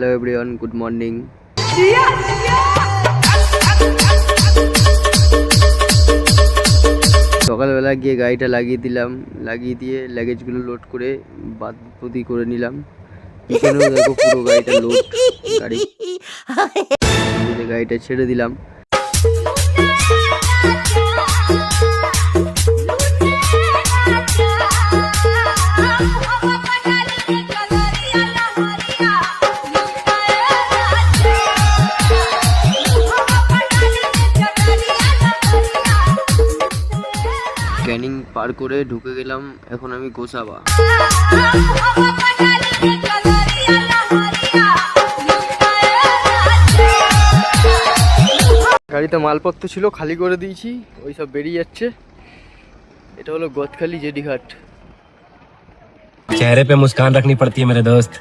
Hello everyone, good morning. সকালবেলা গিয়ে গাড়িটা লাগিয়ে দিলাম, লাগিয়ে দিয়ে লাগেজগুলো লোড করে বাদপতি করে নিলাম। পিছনেও দেখো পুরো গাড়িটা লোড, গাড়িটা ছেড়ে দিলাম। ক্যানিং পার করে ঢুকে গেলাম এখন আমি গোসাবা। গাড়িতে মালপত্র ছিল, খালি করে দিয়েছি, ওই সব বেরিয়ে যাচ্ছে। এটা হলো গদখালি জেডিঘাট। चेहरे पे मुस्कान रखनी पड़ती है मेरे दोस्त।